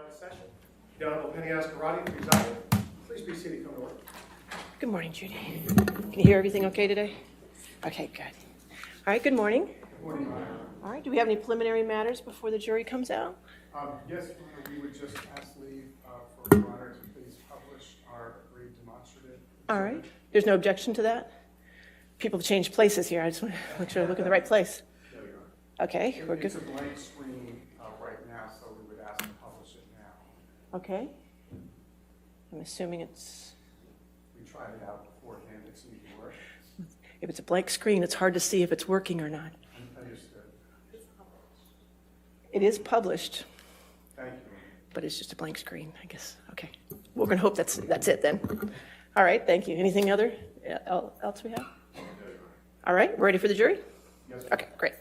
Session. The Honorable Penny Ascarati, presiding. Please be seated. Come to order. Good morning, Judy. Can you hear everything okay today? Okay, good. All right, good morning. Good morning, Your Honor. All right, do we have any preliminary matters before the jury comes out? Yes, Your Honor, we would just ask leave for Your Honor to please publish our agreed demonstrative. All right. There's no objection to that? People have changed places here. I just want to make sure I look in the right place. No, Your Honor. Okay, we're good. It's a blank screen right now, so we would ask to publish it now. Okay. I'm assuming it's... We tried it out beforehand. It seemed to work. If it's a blank screen, it's hard to see if it's working or not. Understood. It is published, Thank you. but it's just a blank screen, I guess. Okay. We're going to hope that's it then. All right, thank you. Anything else we have? All right, we're ready for the jury? Yes, Okay, great.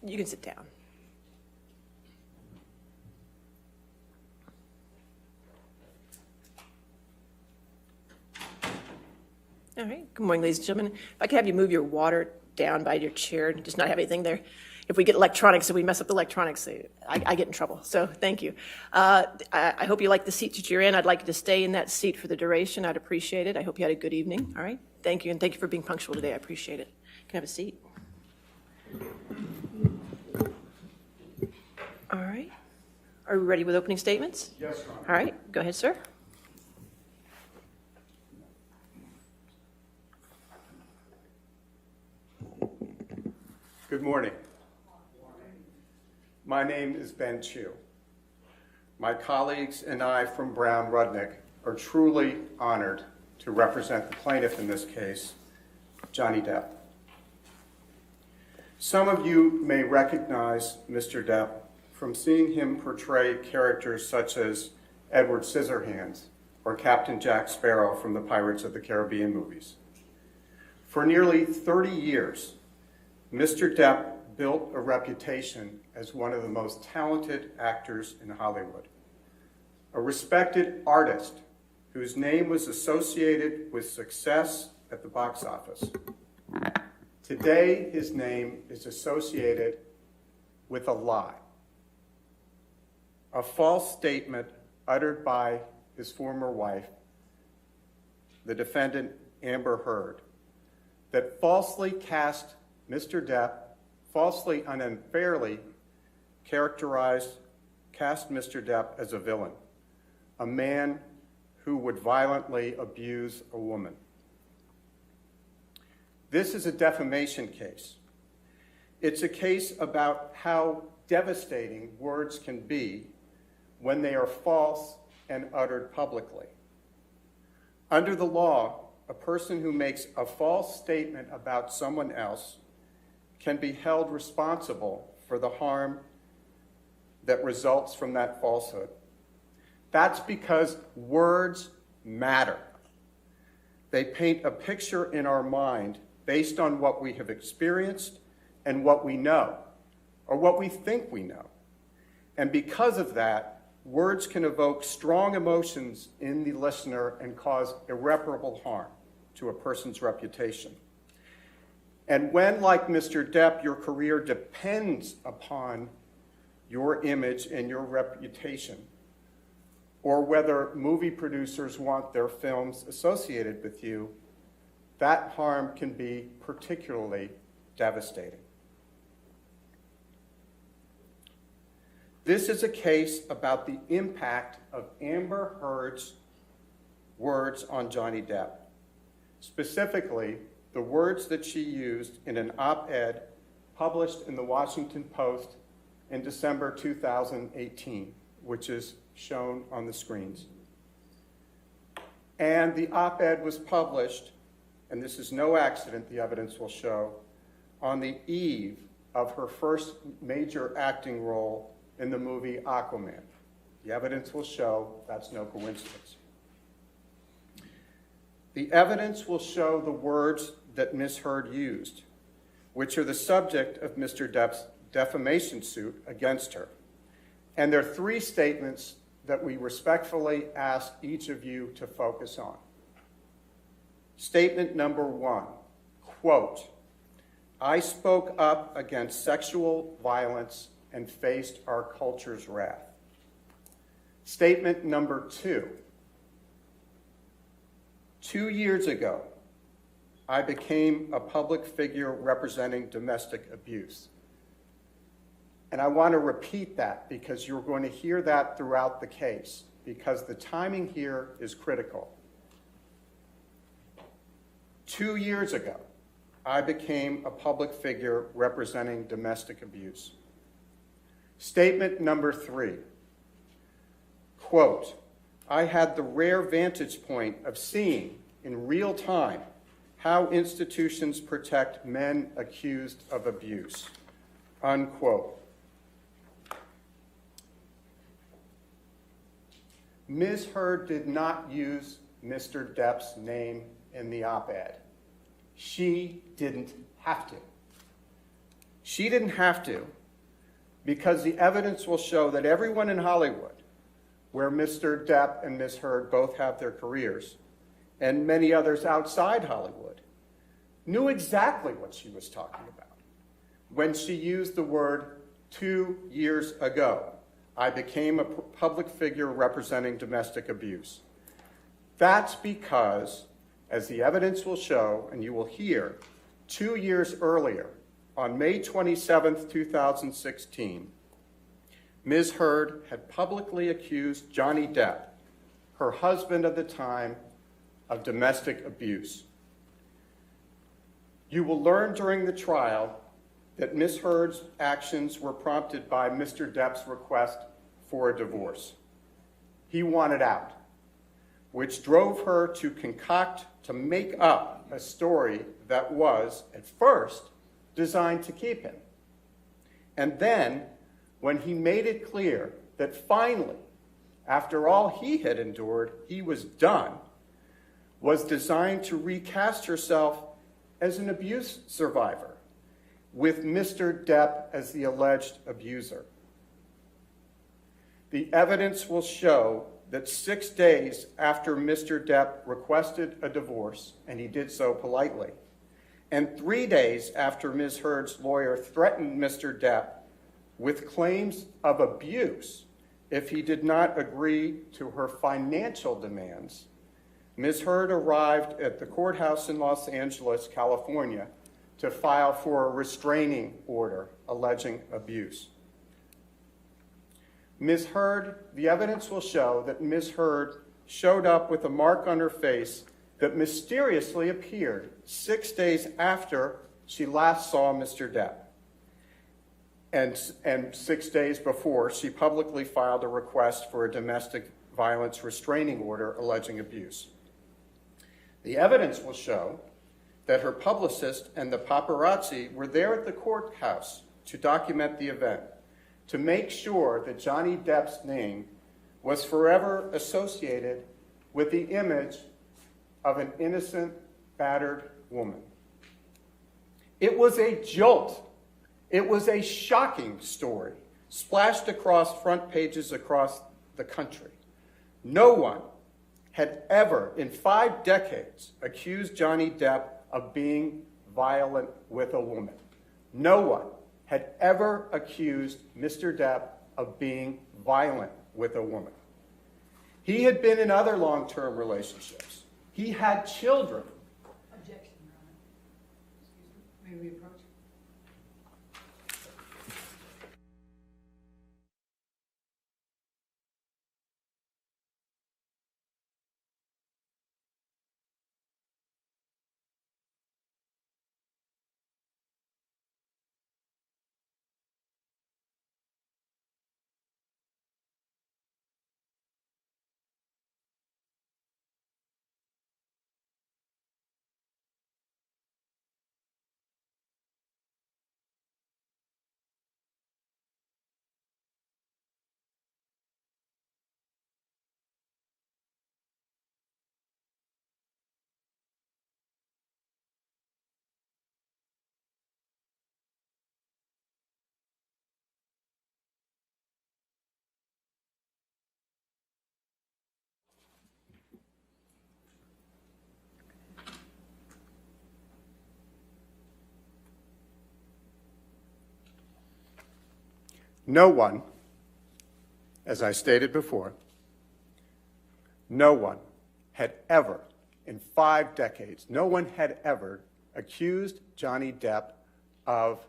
You can sit down. All right. Good morning, ladies and gentlemen. If I could have you move your water down by your chair and just not have anything there. If we get electronics, if we mess up the electronics, I get in trouble. So thank you. I hope you like the seat that you're in. I'd like you to stay in that seat for the duration. I'd appreciate it. I hope you had a good evening. All right. Thank you. And thank you for being punctual today. I appreciate it. Can I have a seat? All right. Are we ready with opening statements? Yes, Your Honor. All right. Go ahead, sir. Good morning. My name is Ben Chu. My colleagues and I from Brown Rudnick are truly honored to represent the plaintiff in this case, Johnny Depp. Some of you may recognize Mr. Depp from seeing him portray characters such as Edward Scissorhands or Captain Jack Sparrow from the Pirates of the Caribbean movies. For nearly 30 years, Mr. Depp built a reputation as one of the most talented actors in Hollywood, a respected artist whose name was associated with success at the box office. Today, his name is associated with a lie, a false statement uttered by his former wife, the defendant Amber Heard, that falsely cast Mr. Depp, falsely and unfairly cast Mr. Depp as a villain, a man who would violently abuse a woman. This is a defamation case. It's a case about how devastating words can be when they are false and uttered publicly. Under the law, a person who makes a false statement about someone else can be held responsible for the harm that results from that falsehood. That's because words matter. They paint a picture in our mind based on what we have experienced and what we know, or what we think we know. And because of that, words can evoke strong emotions in the listener and cause irreparable harm to a person's reputation. And when, like Mr. Depp, your career depends upon your image and your reputation, or whether movie producers want their films associated with you, that harm can be particularly devastating. This is a case about the impact of Amber Heard's words on Johnny Depp, specifically the words that she used in an op-ed published in the Washington Post in December 2018, which is shown on the screens. And the op-ed was published, and this is no accident, the evidence will show, on the eve of her first major acting role in the movie Aquaman. The evidence will show that's no coincidence. The evidence will show the words that Ms. Heard used, which are the subject of Mr. Depp's defamation suit against her. And there are three statements that we respectfully ask each of you to focus on. Statement number one, quote, "I spoke up against sexual violence and faced our culture's wrath." Statement number two, 2 years ago, I became a public figure representing domestic abuse. And I want to repeat that because you're going to hear that throughout the case, because the timing here is critical. 2 years ago, I became a public figure representing domestic abuse. Statement number three, quote, "I had the rare vantage point of seeing in real time how institutions protect men accused of abuse," unquote. Ms. Heard did not use Mr. Depp's name in the op-ed. She didn't have to. She didn't have to because the evidence will show that everyone in Hollywood, where Mr. Depp and Ms. Heard both have their careers, and many others outside Hollywood, knew exactly what she was talking about when she used the word 2 years ago. I became a public figure representing domestic abuse. That's because, as the evidence will show, and you will hear, 2 years earlier, on May 27th, 2016, Ms. Heard had publicly accused Johnny Depp, her husband at the time, of domestic abuse. You will learn during the trial that Ms. Heard's actions were prompted by Mr. Depp's request for a divorce. He wanted out, which drove her to concoct, to make up a story that was, at first, designed to keep him. And then, when he made it clear that finally, after all he had endured, he was done, was designed to recast herself as an abuse survivor, with Mr. Depp as the alleged abuser. The evidence will show that 6 days after Mr. Depp requested a divorce, and he did so politely, and 3 days after Ms. Heard's lawyer threatened Mr. Depp with claims of abuse if he did not agree to her financial demands, Ms. Heard arrived at the courthouse in Los Angeles, California, to file for a restraining order alleging abuse. Ms. Heard, the evidence will show that Ms. Heard showed up with a mark on her face that mysteriously appeared 6 days after she last saw Mr. Depp. And 6 days before, she publicly filed a request for a domestic violence restraining order alleging abuse. The evidence will show that her publicist and the paparazzi were there at the courthouse to document the event, to make sure that Johnny Depp's name was forever associated with the image of an innocent, battered woman. It was a jolt. It was a shocking story, splashed across front pages across the country. No one had ever, in 5 decades, accused Johnny Depp of being violent with a woman. No one had ever accused Mr. Depp of being violent with a woman. He had been in other long-term relationships. He had children. Objection, Your Honor. Excuse me. May we approach? No one, as I stated before, no one had ever, in 5 decades, no one had ever accused Johnny Depp of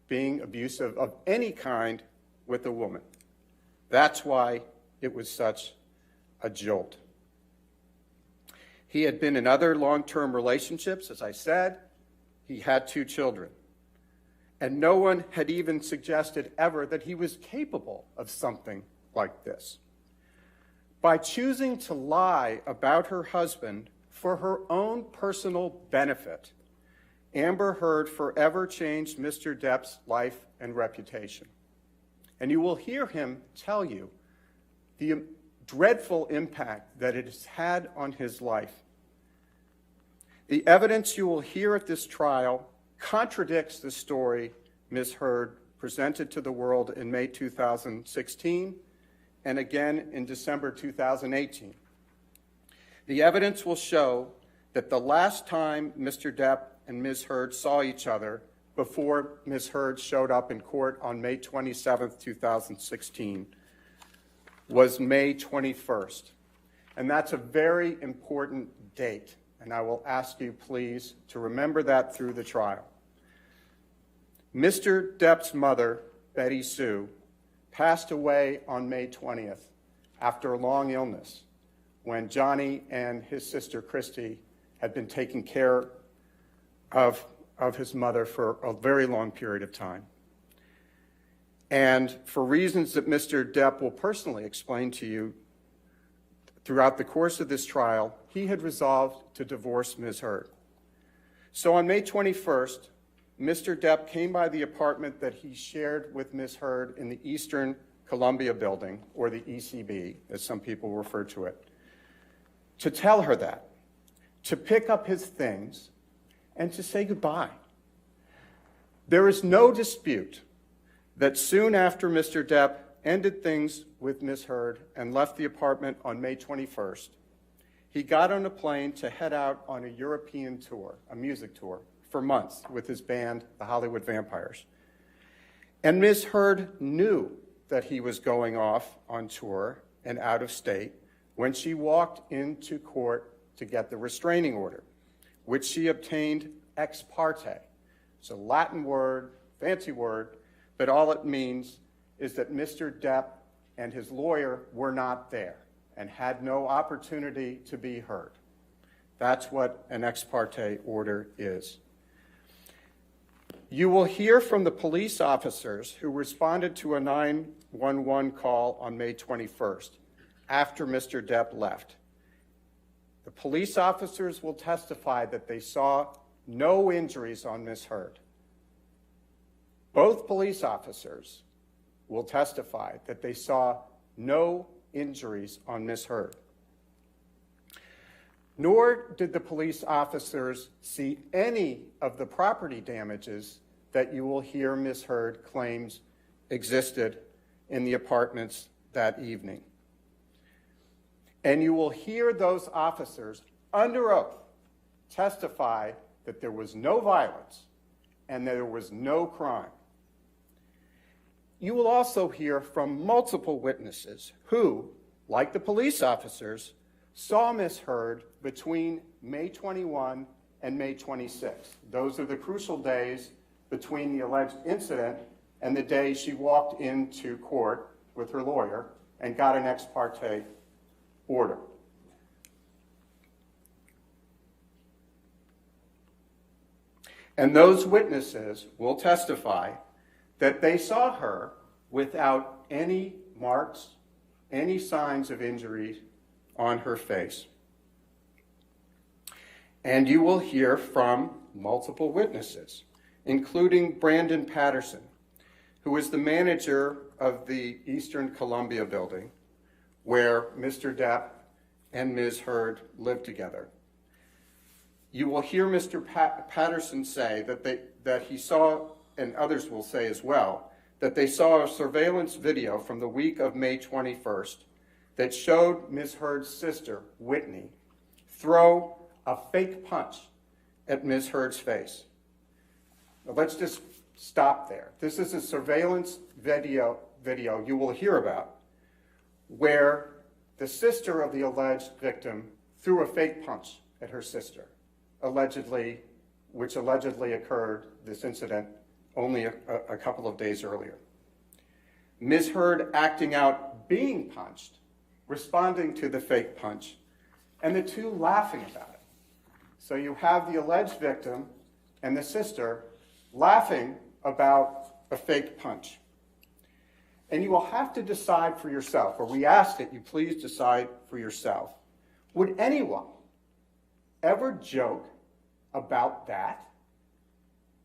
being abusive of any kind with a woman. That's why it was such a jolt. He had been in other long-term relationships, as I said. He had 2 children. And no one had even suggested ever that he was capable of something like this. By choosing to lie about her husband for her own personal benefit, Amber Heard forever changed Mr. Depp's life and reputation. And you will hear him tell you the dreadful impact that it has had on his life. The evidence you will hear at this trial contradicts the story Ms. Heard presented to the world in May 2016 and again in December 2018. The evidence will show that the last time Mr. Depp and Ms. Heard saw each other before Ms. Heard showed up in court on May 27, 2016, was May 21st. And that's a very important date, and I will ask you please to remember that through the trial. Mr. Depp's mother, Betty Sue, passed away on May 20th after a long illness when Johnny and his sister Christy had been taking care of his mother for a very long period of time. And for reasons that Mr. Depp will personally explain to you throughout the course of this trial, he had resolved to divorce Ms. Heard. So on May 21st, Mr. Depp came by the apartment that he shared with Ms. Heard in the Eastern Columbia building, or the ECB, as some people refer to it, to tell her that, to pick up his things, and to say goodbye. There is no dispute that soon after Mr. Depp ended things with Ms. Heard and left the apartment on May 21st, he got on a plane to head out on a European tour, a music tour, for months with his band, the Hollywood Vampires. And Ms. Heard knew that he was going off on tour and out of state when she walked into court to get the restraining order, which she obtained ex parte. It's a Latin word, fancy word, but all it means is that Mr. Depp and his lawyer were not there and had no opportunity to be heard. That's what an ex parte order is. You will hear from the police officers who responded to a 911 call on May 21st after Mr. Depp left. The police officers will testify that they saw no injuries on Ms. Heard. Both police officers will testify that they saw no injuries on Ms. Heard. Nor did the police officers see any of the property damages that you will hear Ms. Heard claims existed in the apartments that evening. And you will hear those officers under oath testify that there was no violence and that there was no crime. You will also hear from multiple witnesses who, like the police officers, saw Ms. Heard between May 21 and May 26. Those are the crucial days between the alleged incident and the day she walked into court with her lawyer and got an ex parte order. And those witnesses will testify that they saw her without any marks, any signs of injury on her face. And you will hear from multiple witnesses, including Brandon Patterson, who is the manager of the Eastern Columbia building where Mr. Depp and Ms. Heard lived together. You will hear Mr. Patterson say that he saw, and others will say as well, that they saw a surveillance video from the week of May 21st that showed Ms. Heard's sister, Whitney, throw a fake punch at Ms. Heard's face. Now, let's just stop there. This is a surveillance video you will hear about where the sister of the alleged victim threw a fake punch at her sister, which allegedly occurred, this incident, only a couple of days earlier. Ms. Heard acting out being punched, responding to the fake punch, and the two laughing about it. So you have the alleged victim and the sister laughing about a fake punch. And you will have to decide for yourself, or we ask that you please decide for yourself, would anyone ever joke about that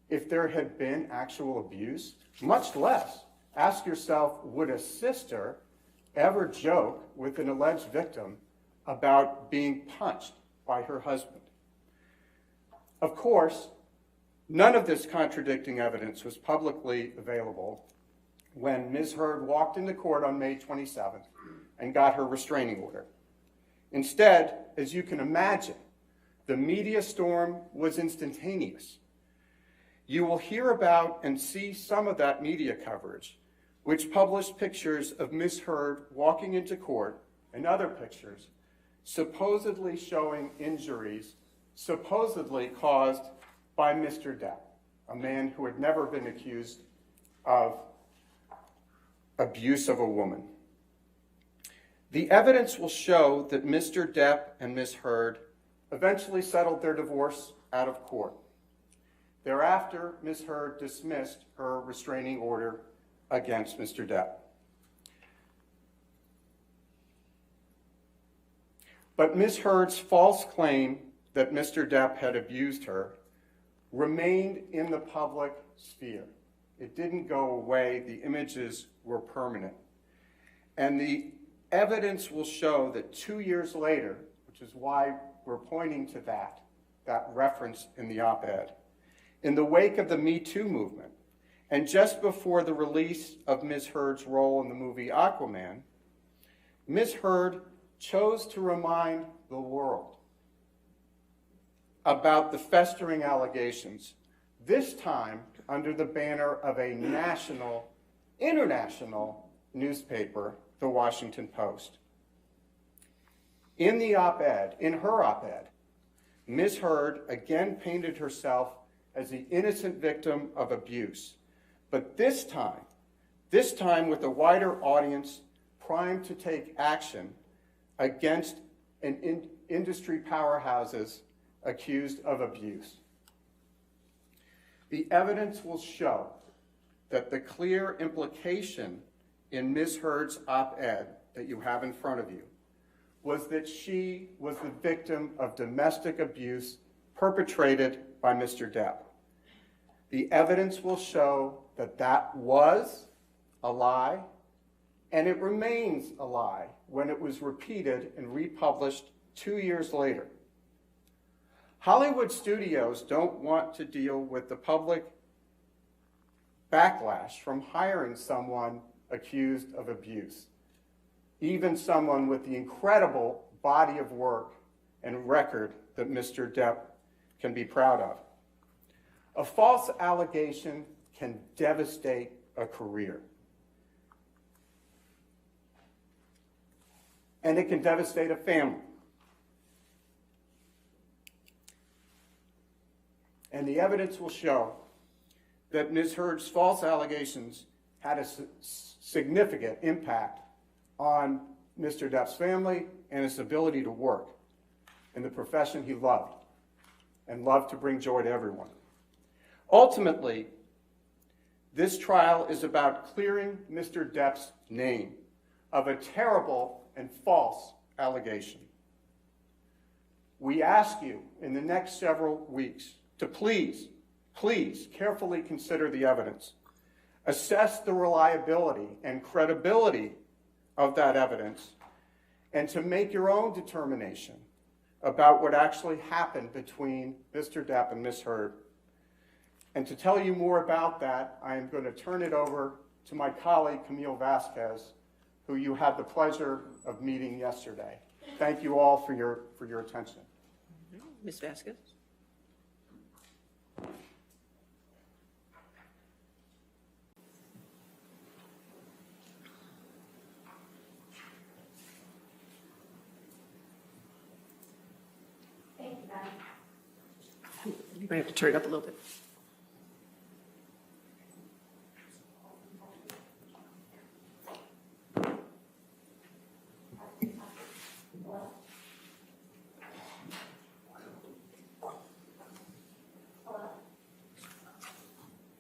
if there had been actual abuse? Much less ask yourself, would a sister ever joke with an alleged victim about being punched by her husband? Of course, none of this contradicting evidence was publicly available when Ms. Heard walked into court on May 27th and got her restraining order. Instead, as you can imagine, the media storm was instantaneous. You will hear about and see some of that media coverage, which published pictures of Ms. Heard walking into court and other pictures supposedly showing injuries supposedly caused by Mr. Depp, a man who had never been accused of abuse of a woman. The evidence will show that Mr. Depp and Ms. Heard eventually settled their divorce out of court. Thereafter, Ms. Heard dismissed her restraining order against Mr. Depp. But Ms. Heard's false claim that Mr. Depp had abused her remained in the public sphere. It didn't go away. The images were permanent. And the evidence will show that 2 years later, which is why we're pointing to that reference in the op-ed, in the wake of the Me Too movement, and just before the release of Ms. Heard's role in the movie Aquaman, Ms. Heard chose to remind the world about the festering allegations, this time under the banner of a international newspaper, the Washington Post. In the op-ed, in her op-ed, Ms. Heard again painted herself as the innocent victim of abuse, but this time with a wider audience primed to take action against industry powerhouses accused of abuse. The evidence will show that the clear implication in Ms. Heard's op-ed that you have in front of you was that she was the victim of domestic abuse perpetrated by Mr. Depp. The evidence will show that that was a lie, and it remains a lie when it was repeated and republished 2 years later. Hollywood studios don't want to deal with the public backlash from hiring someone accused of abuse, even someone with the incredible body of work and record that Mr. Depp can be proud of. A false allegation can devastate a career. and it can devastate a family. And the evidence will show that Ms. Heard's false allegations had a significant impact on Mr. Depp's family and his ability to work in the profession he loved and loved to bring joy to everyone. Ultimately, this trial is about clearing Mr. Depp's name of a terrible and false allegation. We ask you in the next several weeks to please carefully consider the evidence, assess the reliability and credibility of that evidence, and to make your own determination about what actually happened between Mr. Depp and Ms. Heard. And to tell you more about that, I am going to turn it over to my colleague, Camille Vasquez, who you had the pleasure of meeting yesterday. Thank you all for your attention. Ms. Vasquez? You might have to turn it up a little bit.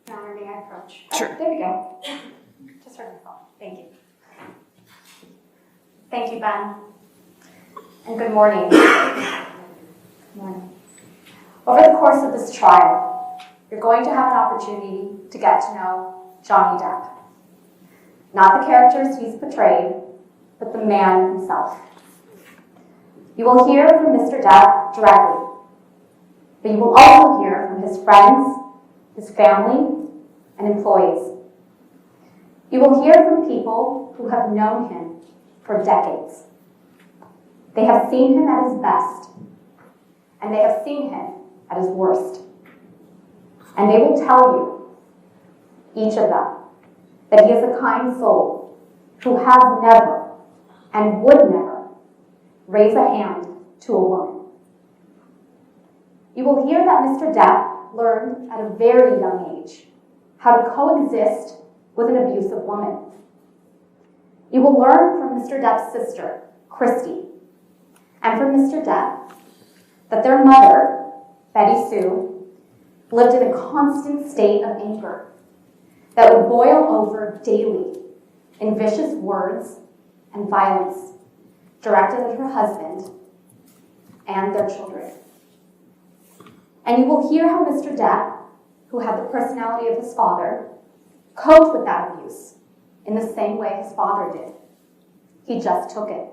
Now, may I approach? Sure. Oh, there we go. Just heard my phone. Thank you. Thank you, Ben. And good morning. Good morning. Over the course of this trial, you're going to have an opportunity to get to know Johnny Depp. Not the characters he's portrayed, but the man himself. You will hear from Mr. Depp directly, but you will also hear from his friends, his family, and employees. You will hear from people who have known him for decades. They have seen him at his best, and they have seen him at his worst. And they will tell you, each of them, that he is a kind soul who has never and would never raise a hand to a woman. You will hear that Mr. Depp learned at a very young age how to coexist with an abusive woman. You will learn from Mr. Depp's sister, Christy, and from Mr. Depp that their mother, Betty Sue, lived in a constant state of anger that would boil over daily in vicious words and violence directed at her husband and their children. And you will hear how Mr. Depp, who had the personality of his father, coped with that abuse in the same way his father did. He just took it.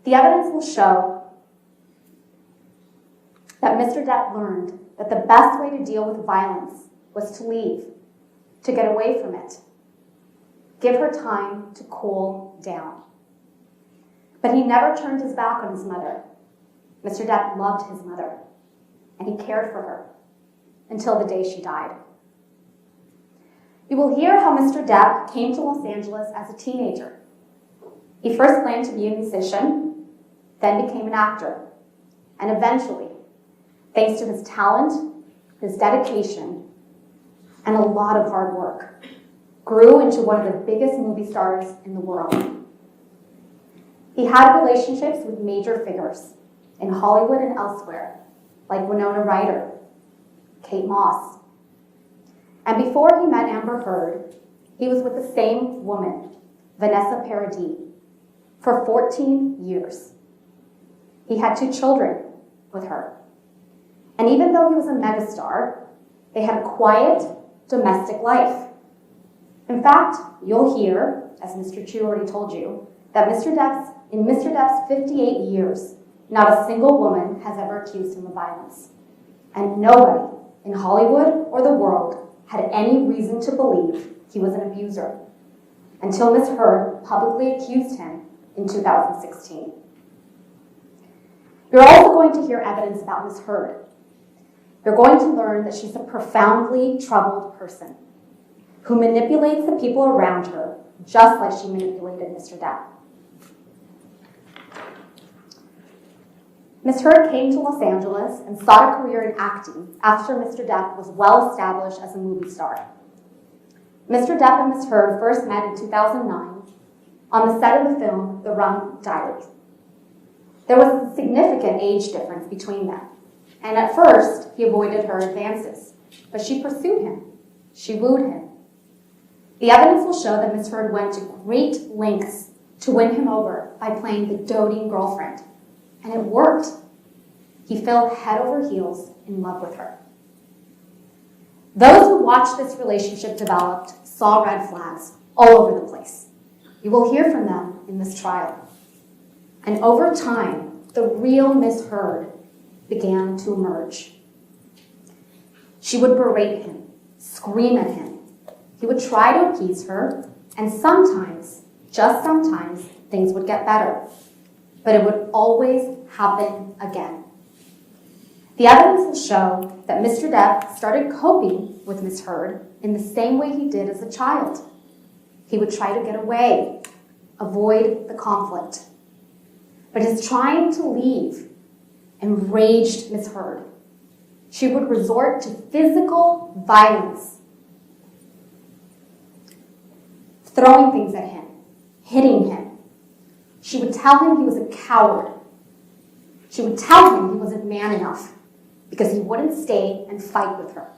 The evidence will show that Mr. Depp learned that the best way to deal with violence was to leave, to get away from it. Give her time to cool down. But he never turned his back on his mother. Mr. Depp loved his mother, and he cared for her until the day she died. You will hear how Mr. Depp came to Los Angeles as a teenager. He first planned to be a musician, then became an actor, and eventually, thanks to his talent, his dedication, and a lot of hard work, grew into one of the biggest movie stars in the world. He had relationships with major figures in Hollywood and elsewhere, like Winona Ryder, Kate Moss. And before he met Amber Heard, he was with the same woman, Vanessa Paradis, for 14 years. He had 2 children with her. And even though he was a megastar, they had a quiet, domestic life. In fact, you'll hear, as Mr. Chu already told you, that in Mr. Depp's 58 years, not a single woman has ever accused him of violence. And nobody in Hollywood or the world had any reason to believe he was an abuser, until Ms. Heard publicly accused him in 2016. You're also going to hear evidence about Ms. Heard. You're going to learn that she's a profoundly troubled person who manipulates the people around her just like she manipulated Mr. Depp. Ms. Heard came to Los Angeles and sought a career in acting after Mr. Depp was well established as a movie star. Mr. Depp and Ms. Heard first met in 2009 on the set of the film The Rum Diary. There was a significant age difference between them, and at first he avoided her advances, but she pursued him. She wooed him. The evidence will show that Ms. Heard went to great lengths to win him over by playing the doting girlfriend. And it worked. He fell head over heels in love with her. Those who watched this relationship develop saw red flags all over the place. You will hear from them in this trial. And over time, the real Ms. Heard began to emerge. She would berate him, scream at him. He would try to appease her, and sometimes, just sometimes, things would get better. But it would always happen again. The evidence will show that Mr. Depp started coping with Ms. Heard in the same way he did as a child. He would try to get away, avoid the conflict. But his trying to leave enraged Ms. Heard. She would resort to physical violence, throwing things at him, hitting him. She would tell him he was a coward. She would tell him he wasn't man enough because he wouldn't stay and fight with her.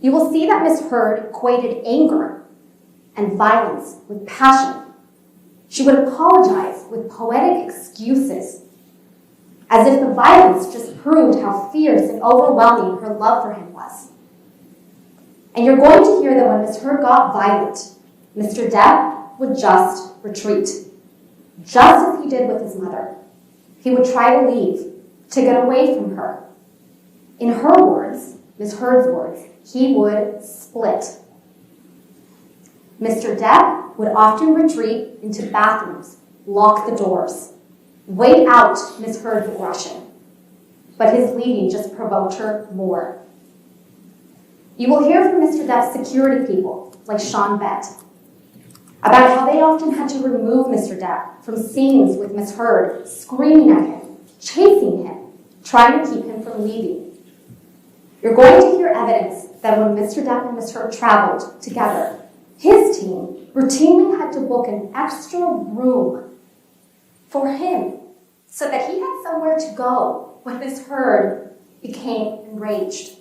You will see that Ms. Heard equated anger and violence with passion. She would apologize with poetic excuses, as if the violence just proved how fierce and overwhelming her love for him was. And you're going to hear that when Ms. Heard got violent, Mr. Depp would just retreat, just as he did with his mother. He would try to leave, to get away from her. In her words, Ms. Heard's words, he would split. Mr. Depp would often retreat into bathrooms, lock the doors, wait out Ms. Heard's aggression. But his leaving just provoked her more. You will hear from Mr. Depp's security people, like Sean Bett, about how they often had to remove Mr. Depp from scenes with Ms. Heard, screaming at him, chasing him, trying to keep him from leaving. You're going to hear evidence that when Mr. Depp and Ms. Heard traveled together, his team routinely had to book an extra room for him so that he had somewhere to go when Ms. Heard became enraged.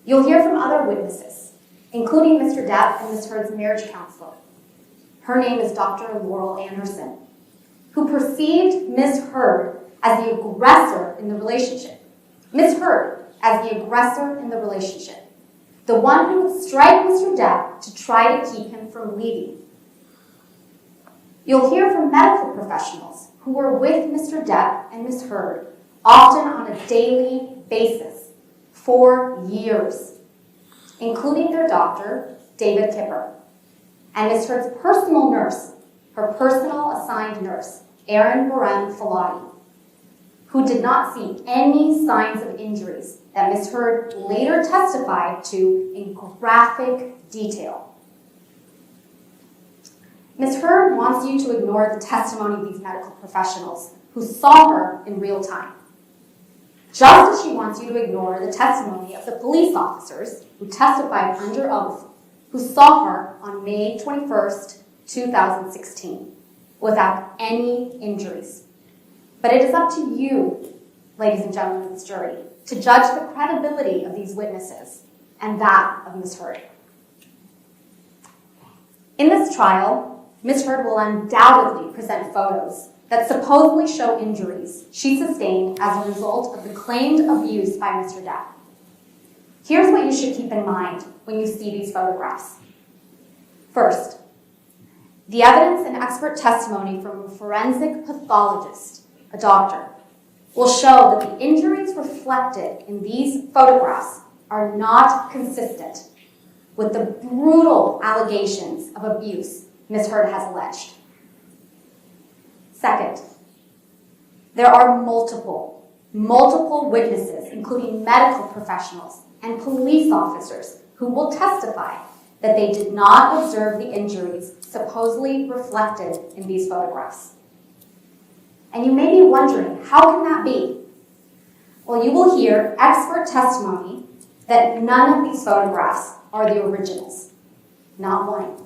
You'll hear from other witnesses, including Mr. Depp and Ms. Heard's marriage counselor. Her name is Dr. Laurel Anderson, who perceived Ms. Heard as the aggressor in the relationship. Ms. Heard as the aggressor in the relationship, the one who would strike Mr. Depp to try to keep him from leaving. You'll hear from medical professionals who were with Mr. Depp and Ms. Heard, often on a daily basis, for years, including their doctor, David Kipper, and Ms. Heard's personal nurse, her personal assigned nurse, Erin Barem-Filati, who did not see any signs of injuries that Ms. Heard later testified to in graphic detail. Ms. Heard wants you to ignore the testimony of these medical professionals who saw her in real time, just as she wants you to ignore the testimony of the police officers who testified under oath, who saw her on May 21st, 2016, without any injuries. But it is up to you, ladies and gentlemen of this jury, to judge the credibility of these witnesses and that of Ms. Heard. In this trial, Ms. Heard will undoubtedly present photos that supposedly show injuries she sustained as a result of the claimed abuse by Mr. Depp. Here's what you should keep in mind when you see these photographs. First, the evidence and expert testimony from a forensic pathologist, a doctor, will show that the injuries reflected in these photographs are not consistent with the brutal allegations of abuse Ms. Heard has alleged. Second, there are multiple witnesses, including medical professionals and police officers, who will testify that they did not observe the injuries supposedly reflected in these photographs. And you may be wondering, how can that be? Well, you will hear expert testimony that none of these photographs are the originals, not one.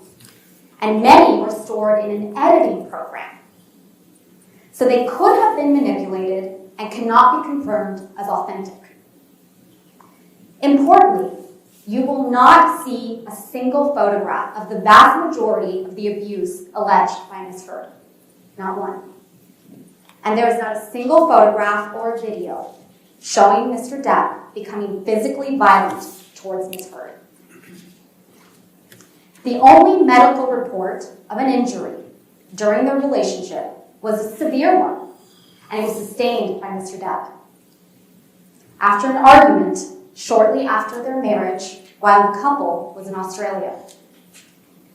And many were stored in an editing program. So they could have been manipulated and cannot be confirmed as authentic. Importantly, you will not see a single photograph of the vast majority of the abuse alleged by Ms. Heard. Not one. And there is not a single photograph or video showing Mr. Depp becoming physically violent towards Ms. Heard. The only medical report of an injury during their relationship was a severe one, and it was sustained by Mr. Depp. After an argument shortly after their marriage, while the couple was in Australia,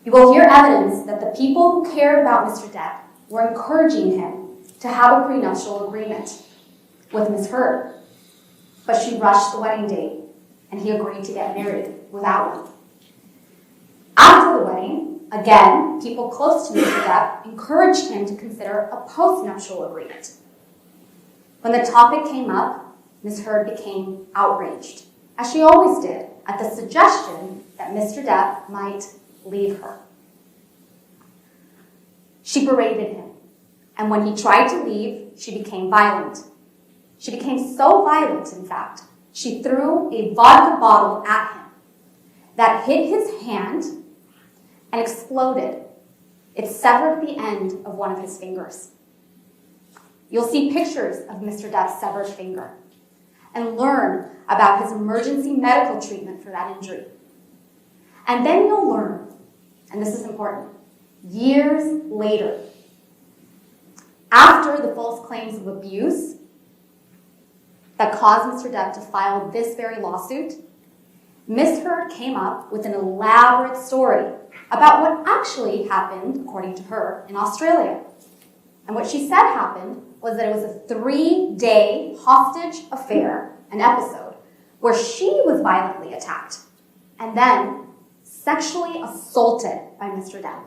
you will hear evidence that the people who cared about Mr. Depp were encouraging him to have a prenuptial agreement with Ms. Heard, but she rushed the wedding date, and he agreed to get married without one. After the wedding, again, people close to Mr. Depp encouraged him to consider a postnuptial agreement. When the topic came up, Ms. Heard became outraged, as she always did, at the suggestion that Mr. Depp might leave her. She berated him, and when he tried to leave, she became violent. She became so violent, in fact, she threw a vodka bottle at him that hit his hand and exploded. It severed the end of one of his fingers. You'll see pictures of Mr. Depp's severed finger and learn about his emergency medical treatment for that injury. And then you'll learn, and this is important, years later, after the false claims of abuse that caused Mr. Depp to file this very lawsuit, Ms. Heard came up with an elaborate story about what actually happened, according to her, in Australia. And what she said happened was that it was a 3-day hostage affair, an episode, where she was violently attacked and then sexually assaulted by Mr. Depp.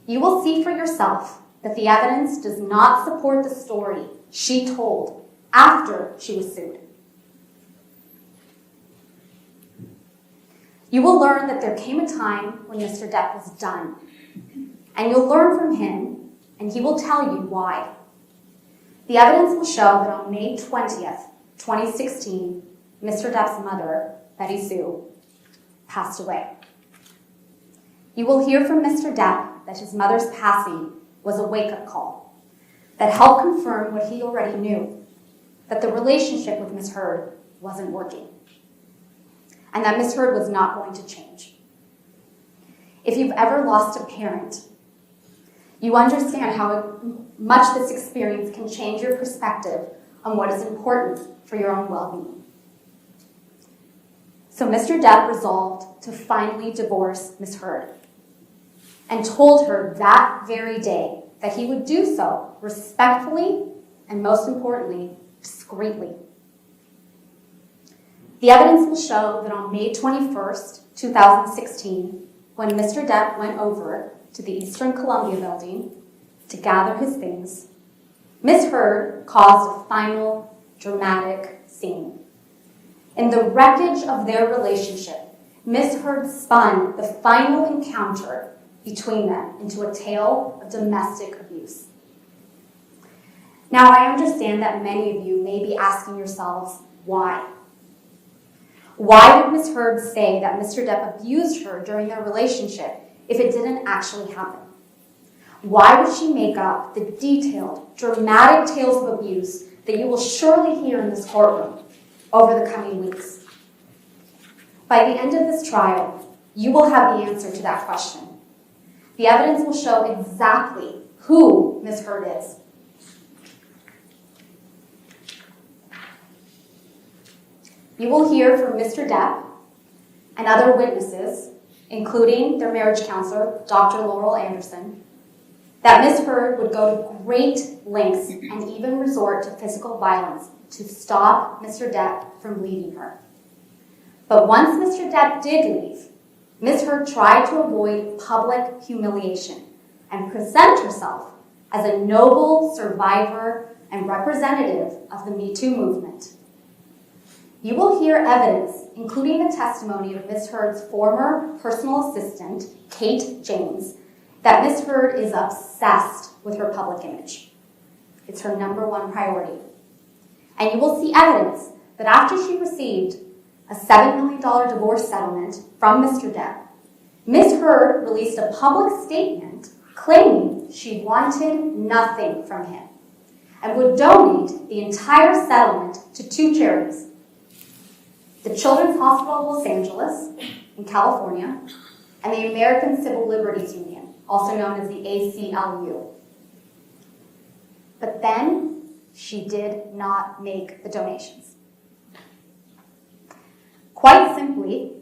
You will see for yourself that the evidence does not support the story she told after she was sued. You will learn that there came a time when Mr. Depp was done, and you'll learn from him, and he will tell you why. The evidence will show that on May 20th, 2016, Mr. Depp's mother, Betty Sue, passed away. You will hear from Mr. Depp that his mother's passing was a wake-up call that helped confirm what he already knew, that the relationship with Ms. Heard wasn't working, and that Ms. Heard was not going to change. If you've ever lost a parent, you understand how much this experience can change your perspective on what is important for your own well-being. So Mr. Depp resolved to finally divorce Ms. Heard and told her that very day that he would do so respectfully and, most importantly, discreetly. The evidence will show that on May 21st, 2016, when Mr. Depp went over to the Eastern Columbia building to gather his things, Ms. Heard caused a final dramatic scene. In the wreckage of their relationship, Ms. Heard spun the final encounter between them into a tale of domestic abuse. Now, I understand that many of you may be asking yourselves, why? Why would Ms. Heard say that Mr. Depp abused her during their relationship if it didn't actually happen? Why would she make up the detailed, dramatic tales of abuse that you will surely hear in this courtroom over the coming weeks? By the end of this trial, you will have the answer to that question. The evidence will show exactly who Ms. Heard is. You will hear from Mr. Depp and other witnesses, including their marriage counselor, Dr. Laurel Anderson, that Ms. Heard would go to great lengths and even resort to physical violence to stop Mr. Depp from leaving her. But once Mr. Depp did leave, Ms. Heard tried to avoid public humiliation and present herself as a noble survivor and representative of the Me Too movement. You will hear evidence, including the testimony of Ms. Heard's former personal assistant, Kate James, that Ms. Heard is obsessed with her public image. It's her #1 priority. And you will see evidence that after she received a $7 million divorce settlement from Mr. Depp, Ms. Heard released a public statement claiming she wanted nothing from him and would donate the entire settlement to 2 charities: the Children's Hospital of Los Angeles in California and the American Civil Liberties Union, also known as the ACLU. But then she did not make the donations. Quite simply,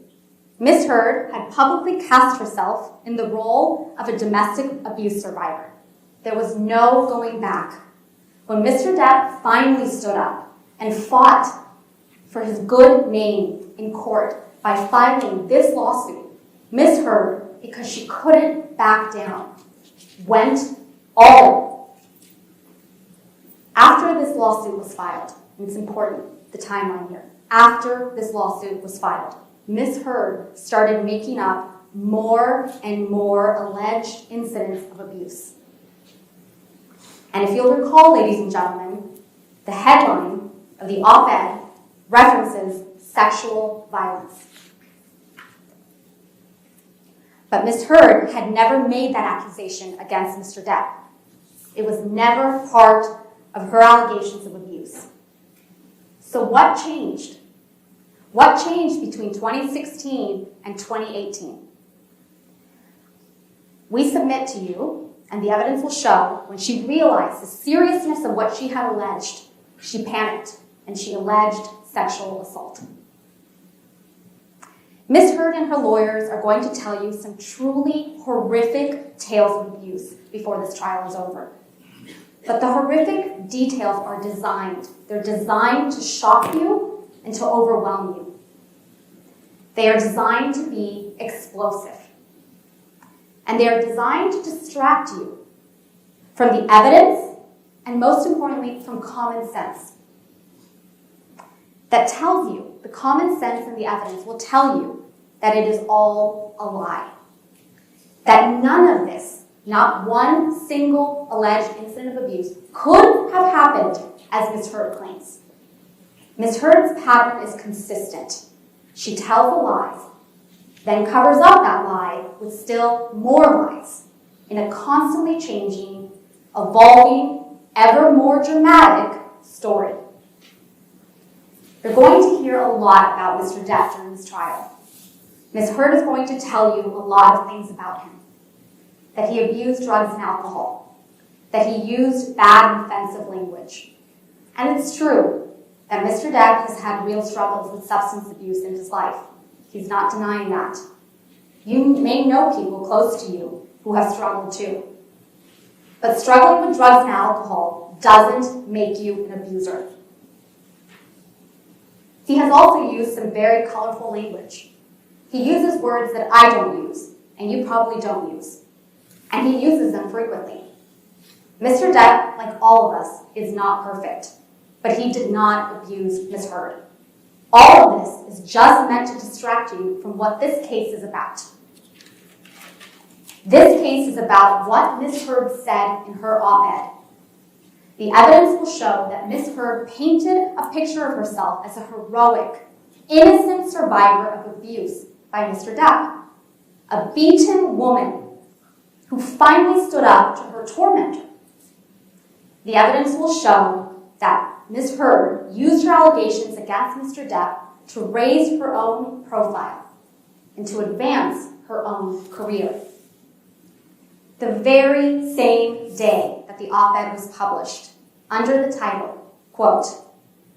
Ms. Heard had publicly cast herself in the role of a domestic abuse survivor. There was no going back. When Mr. Depp finally stood up and fought for his good name in court by filing this lawsuit, Ms. Heard, because she couldn't back down, went all in. After this lawsuit was filed, and it's important, the timeline here, after this lawsuit was filed, Ms. Heard started making up more and more alleged incidents of abuse. And if you'll recall, ladies and gentlemen, the headline of the op-ed references sexual violence. But Ms. Heard had never made that accusation against Mr. Depp. It was never part of her allegations of abuse. So what changed? What changed between 2016 and 2018? We submit to you, and the evidence will show, when she realized the seriousness of what she had alleged, she panicked and she alleged sexual assault. Ms. Heard and her lawyers are going to tell you some truly horrific tales of abuse before this trial is over. But the horrific details are designed. They're designed to shock you and to overwhelm you. They are designed to be explosive. And they are designed to distract you from the evidence and, most importantly, from common sense. That tells you, the common sense and the evidence will tell you that it is all a lie. That none of this, not one single alleged incident of abuse, could have happened as Ms. Heard claims. Ms. Heard's pattern is consistent. She tells a lie, then covers up that lie with still more lies in a constantly changing, evolving, ever more dramatic story. You're going to hear a lot about Mr. Depp during this trial. Ms. Heard is going to tell you a lot of things about him. That he abused drugs and alcohol. That he used bad and offensive language. And it's true that Mr. Depp has had real struggles with substance abuse in his life. He's not denying that. You may know people close to you who have struggled too. But struggling with drugs and alcohol doesn't make you an abuser. He has also used some very colorful language. He uses words that I don't use, and you probably don't use. And he uses them frequently. Mr. Depp, like all of us, is not perfect, but he did not abuse Ms. Heard. All of this is just meant to distract you from what this case is about. This case is about what Ms. Heard said in her op-ed. The evidence will show that Ms. Heard painted a picture of herself as a heroic, innocent survivor of abuse by Mr. Depp, a beaten woman who finally stood up to her tormentor. The evidence will show that Ms. Heard used her allegations against Mr. Depp to raise her own profile and to advance her own career. The very same day that the op-ed was published, under the title, quote,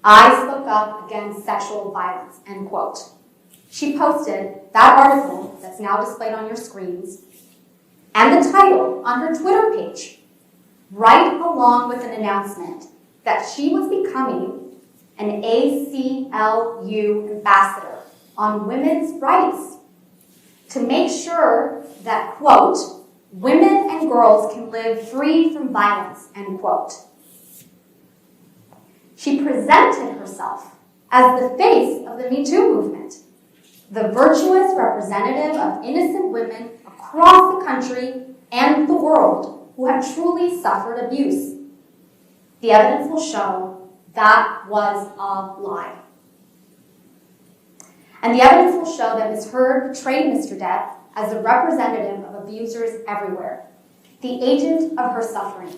"I spoke up against sexual violence," end quote, she posted that article that's now displayed on your screens and the title on her Twitter page, right along with an announcement that she was becoming an ACLU ambassador on women's rights to make sure that, quote, women and girls can live free from violence, end quote. She presented herself as the face of the Me Too movement, the virtuous representative of innocent women across the country and the world who have truly suffered abuse. The evidence will show that was a lie. And the evidence will show that Ms. Heard betrayed Mr. Depp as the representative of abusers everywhere, the agent of her suffering,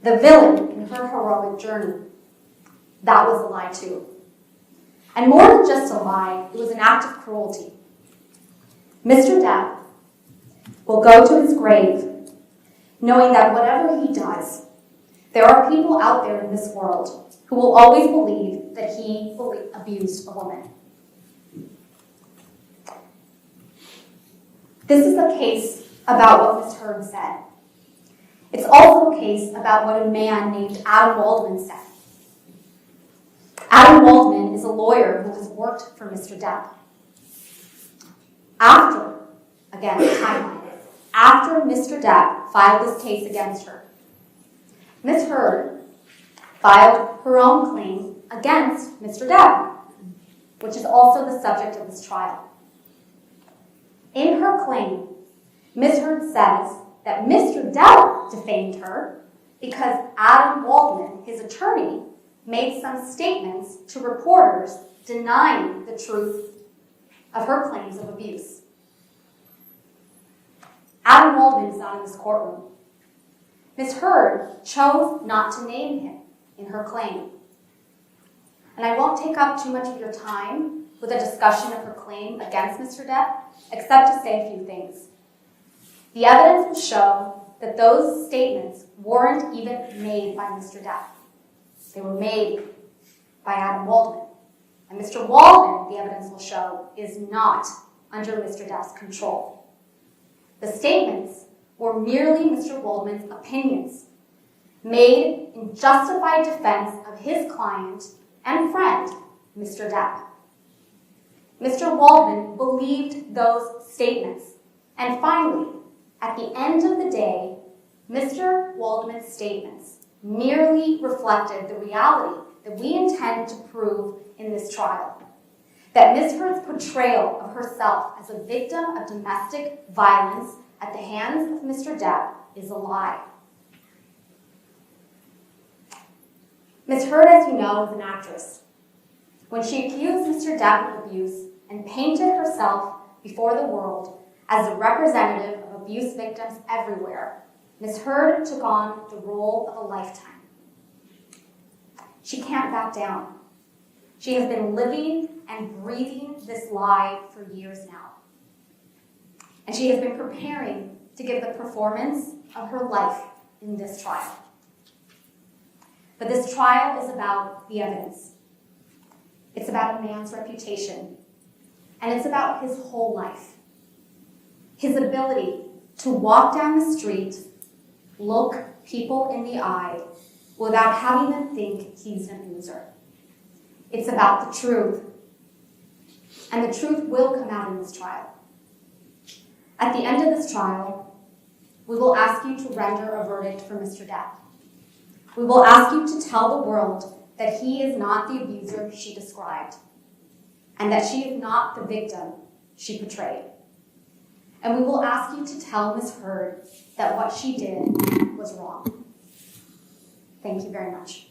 the villain in her heroic journey. That was a lie too. And more than just a lie, it was an act of cruelty. Mr. Depp will go to his grave knowing that whatever he does, there are people out there in this world who will always believe that he abused a woman. This is a case about what Ms. Heard said. It's also a case about what a man named Adam Waldman said. Adam Waldman is a lawyer who has worked for Mr. Depp. After Mr. Depp filed this case against her, Ms. Heard filed her own claim against Mr. Depp, which is also the subject of this trial. In her claim, Ms. Heard says that Mr. Depp defamed her because Adam Waldman, his attorney, made some statements to reporters denying the truth of her claims of abuse. Adam Waldman is not in this courtroom. Ms. Heard chose not to name him in her claim. And I won't take up too much of your time with a discussion of her claim against Mr. Depp, except to say a few things. The evidence will show that those statements weren't even made by Mr. Depp. They were made by Adam Waldman. And Mr. Waldman, the evidence will show, is not under Mr. Depp's control. The statements were merely Mr. Waldman's opinions, made in justified defense of his client and friend, Mr. Depp. Mr. Waldman believed those statements. And finally, at the end of the day, Mr. Waldman's statements merely reflected the reality that we intend to prove in this trial. That Ms. Heard's portrayal of herself as a victim of domestic violence at the hands of Mr. Depp is a lie. Ms. Heard, as you know, is an actress. When she accused Mr. Depp of abuse and painted herself before the world as a representative of abuse victims everywhere, Ms. Heard took on the role of a lifetime. She can't back down. She has been living and breathing this lie for years now. And she has been preparing to give the performance of her life in this trial. But this trial is about the evidence. It's about a man's reputation. And it's about his whole life. His ability to walk down the street, look people in the eye, without having them think he's an abuser. It's about the truth. And the truth will come out in this trial. At the end of this trial, we will ask you to render a verdict for Mr. Depp. We will ask you to tell the world that he is not the abuser she described, and that she is not the victim she portrayed. And we will ask you to tell Ms. Heard that what she did was wrong. Thank you very much.